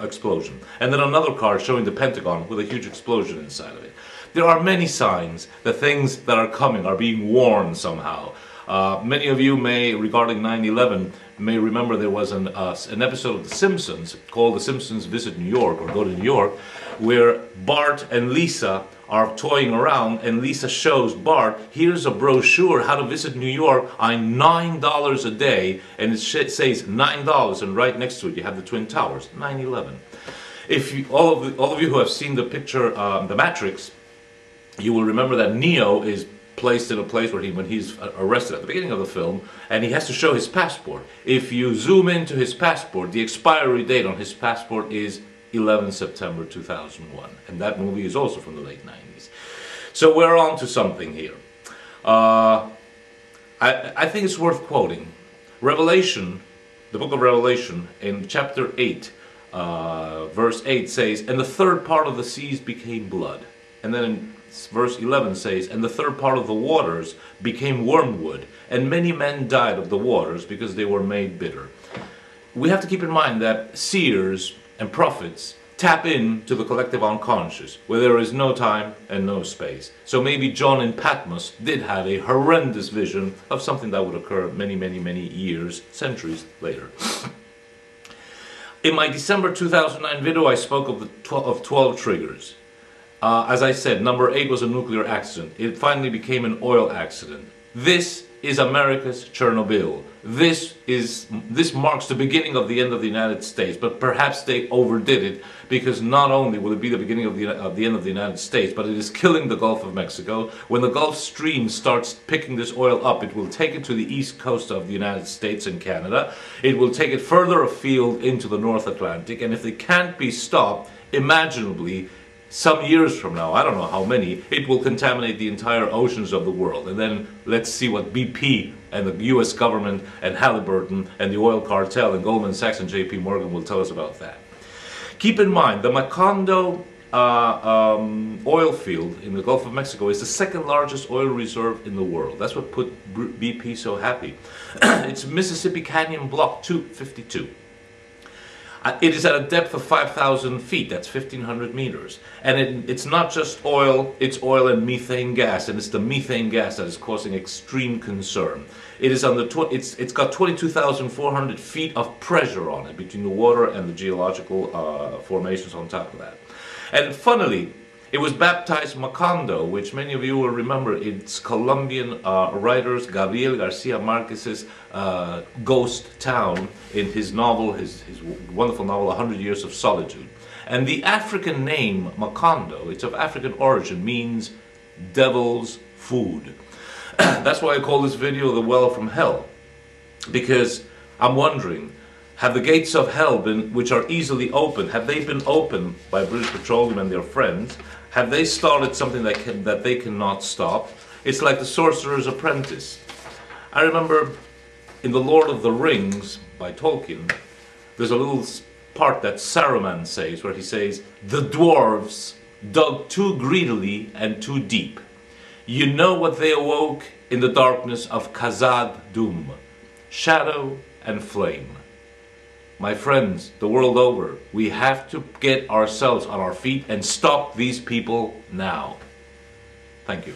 explosion. And then another card showing the Pentagon with a huge explosion inside of it. There are many signs that things that are coming are being warned somehow. Many of you may, regarding 9/11, may remember there was an episode of The Simpsons called The Simpsons Visit New York, or Go to New York, where Bart and Lisa are toying around, and Lisa shows Bart, here's a brochure how to visit New York on $9 a day, and it says $9, and right next to it you have the Twin Towers, 9/11. If you, all of you who have seen the picture, The Matrix, you will remember that Neo is placed in a place where when he's arrested at the beginning of the film, and he has to show his passport. If you zoom into his passport, the expiry date on his passport is 11 September 2001, and that movie is also from the late 90s. So we're on to something here. I think it's worth quoting. Revelation, the book of Revelation, in chapter 8, verse 8 says, "And the third part of the seas became blood." And then in verse 11 says, "And the third part of the waters became wormwood, and many men died of the waters because they were made bitter." We have to keep in mind that seers and prophets tap into the collective unconscious, where there is no time and no space. So maybe John in Patmos did have a horrendous vision of something that would occur many, many, many years, centuries later. In my December 2009 video, I spoke of 12 triggers. As I said, number 8 was a nuclear accident. It finally became an oil accident. This is America's Chernobyl. This marks the beginning of the end of the United States, but perhaps they overdid it, because not only will it be the beginning of the end of the United States, but it is killing the Gulf of Mexico. When the Gulf Stream starts picking this oil up, it will take it to the east coast of the United States and Canada. It will take it further afield into the North Atlantic, and if they can't be stopped, imaginably, some years from now, I don't know how many, it will contaminate the entire oceans of the world. And then let's see what BP and the US government and Halliburton and the oil cartel and Goldman Sachs and JP Morgan will tell us about that. Keep in mind, the Macondo oil field in the Gulf of Mexico is the second largest oil reserve in the world. That's what put BP so happy. It's Mississippi Canyon Block 252. It is at a depth of 5,000 feet, that's 1,500 meters. And it's not just oil, it's oil and methane gas, and it's the methane gas that is causing extreme concern. It is on the it's got 22,400 feet of pressure on it, between the water and the geological formations on top of that. And funnily, it was baptized Macondo, which many of you will remember. It's Colombian writers Gabriel Garcia Marquez's ghost town in his novel, his wonderful novel, 100 Years of Solitude. And the African name Macondo, it's of African origin, means devil's food. That's why I call this video The Well from Hell, because I'm wondering, have the gates of hell been, which are easily opened, have they been opened by British Petroleum and their friends? Have they started something that they cannot stop? It's like the Sorcerer's Apprentice. I remember in The Lord of the Rings by Tolkien, there's a little part that Saruman says, where he says, "The dwarves dug too greedily and too deep. You know what they awoke in the darkness of Khazad-dûm, shadow and flame." My friends, the world over, we have to get ourselves on our feet and stop these people now. Thank you.